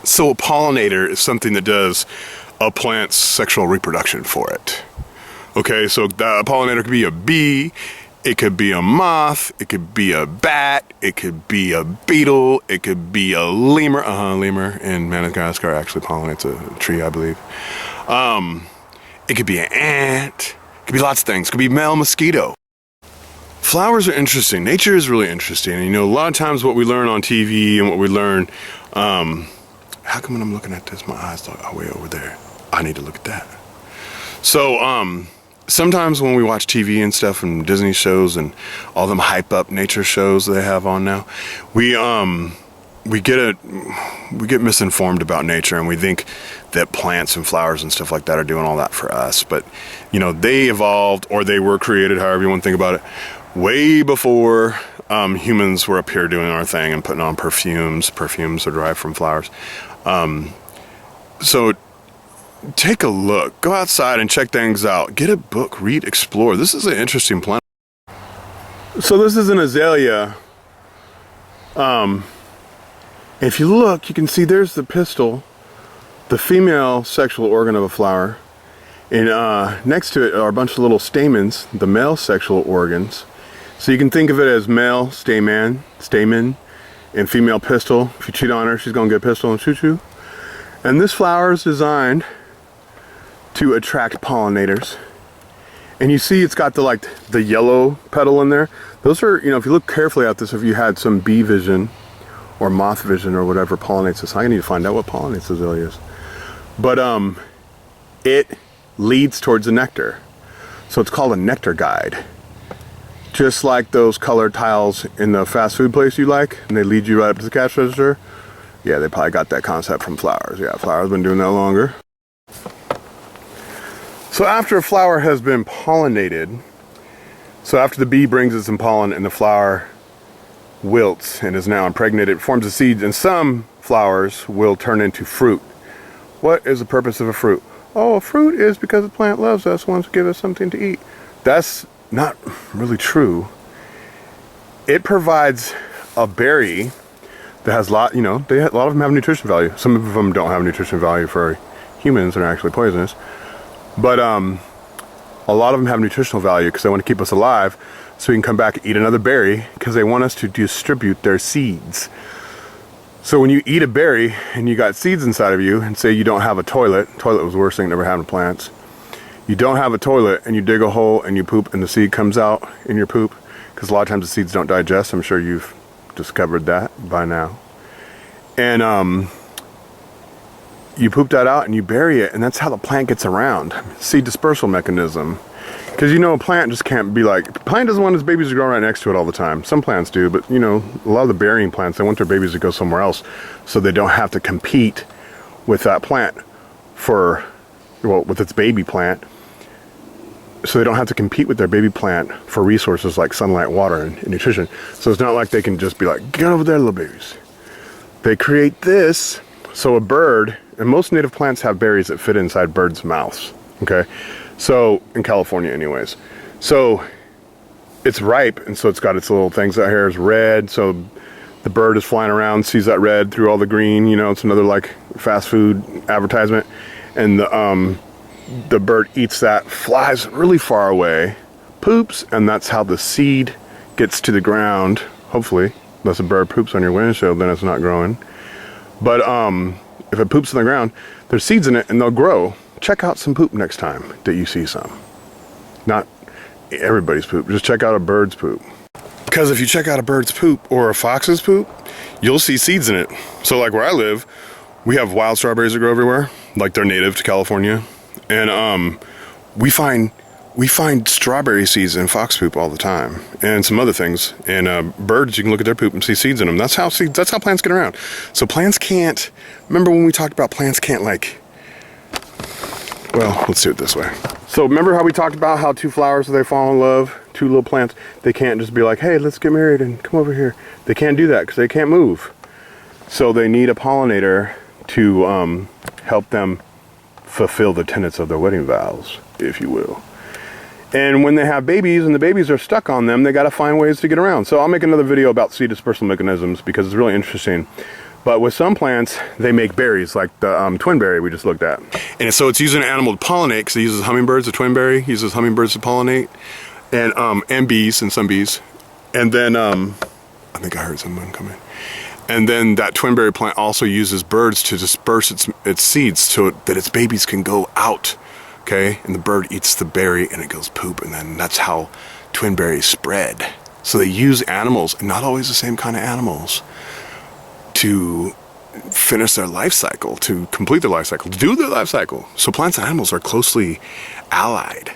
So a pollinator is something that does a plant's sexual reproduction for it. Okay, so the pollinator could be a bee, it could be a moth, it could be a bat, it could be a beetle, it could be a lemur. Lemur in Madagascar actually pollinates a tree, I believe. It could be an ant, it could be lots of things. It could be male mosquito. Flowers are interesting. Nature is really interesting. And, you know, a lot of times what we learn on TV and what we learn, how come when I'm looking at this, my eyes are way over there? I need to look at that. So, sometimes when we watch TV and stuff and Disney shows and all them hype up nature shows they have on now, we get misinformed about nature, and we think that plants and flowers and stuff like that are doing all that for us. But, you know, they evolved, or they were created, however you want to think about it, way before humans were up here doing our thing and putting on perfumes. Perfumes are derived from flowers. So take a look, go outside and check things out, get a book, read, explore. This is an interesting plant. So this is an azalea. If you look, you can see there's the pistil, the female sexual organ of a flower, and next to it are a bunch of little stamens, the male sexual organs. So you can think of it as male stamen, and female pistil. If you cheat on her, she's gonna get a pistil and shoot you. And this flower is designed to attract pollinators. And you see it's got the yellow petal in there. Those are, you know, if you look carefully at this, if you had some bee vision or moth vision or whatever pollinates this, I need to find out what pollinates azaleas. But it leads towards the nectar. So it's called a nectar guide. Just like those colored tiles in the fast food place you like, and they lead you right up to the cash register. Yeah, they probably got that concept from flowers. Yeah, flowers been doing that longer. So after a flower has been pollinated, so after the bee brings us some pollen and the flower wilts and is now impregnated, it forms the seeds, and some flowers will turn into fruit. What is the purpose of a fruit? Oh, a fruit is because the plant loves us, wants to give us something to eat. That's not really true. It provides a berry that has a lot of them have nutrition value. Some of them don't have nutrition value for humans and are actually poisonous. But a lot of them have nutritional value because they want to keep us alive, so we can come back and eat another berry because they want us to distribute their seeds. So when you eat a berry and you got seeds inside of you, and say you don't have a toilet was the worst thing that ever happened to plants. You don't have a toilet and you dig a hole and you poop and the seed comes out in your poop, because a lot of times the seeds don't digest. I'm sure you've discovered that by now. And you poop that out and you bury it, and that's how the plant gets around. Seed dispersal mechanism. Because, you know, a plant just can't be like, a plant doesn't want its babies to grow right next to it all the time. Some plants do, but, you know, a lot of the burying plants, they want their babies to go somewhere else so they don't have to compete with that plant with its baby plant. So they don't have to compete with their baby plant for resources like sunlight, water, and nutrition. So it's not like they can just be like, get over there, little babies. They create this, so a bird, and most native plants have berries that fit inside birds' mouths, okay? So, in California anyways. So, it's ripe, and so it's got its little things out here. It's red, so the bird is flying around, sees that red through all the green, you know, it's another like fast food advertisement. And the bird eats that, flies really far away, poops, and that's how the seed gets to the ground, hopefully. Unless a bird poops on your windshield, then it's not growing. But if it poops on the ground, there's seeds in it and they'll grow. Check out some poop next time that you see some. Not everybody's poop, just check out a bird's poop. Because if you check out a bird's poop or a fox's poop, you'll see seeds in it. So like where I live, we have wild strawberries that grow everywhere, like they're native to California. And we find strawberry seeds in fox poop all the time, and some other things. And birds, you can look at their poop and see seeds in them. That's how plants get around. So plants can't. Remember when we talked about plants can't well, let's do it this way. So remember how we talked about how two flowers, they fall in love, two little plants, they can't just be like, hey, let's get married and come over here. They can't do that because they can't move. So they need a pollinator to help them fulfill the tenets of their wedding vows, if you will. And when they have babies and the babies are stuck on them, they got to find ways to get around. So I'll make another video about seed dispersal mechanisms because it's really interesting. But with some plants, they make berries, like the twin berry we just looked at. And so it's using an animal to pollinate, because it uses hummingbirds. The twin berry uses hummingbirds to pollinate, and bees, and some bees. And then, I think I heard someone coming. And then that twin berry plant also uses birds to disperse its seeds so that its babies can go out, okay? And the bird eats the berry and it goes poop, and then that's how twin berries spread. So they use animals, and not always the same kind of animals, to finish their life cycle, to complete their life cycle, to do their life cycle. So plants and animals are closely allied.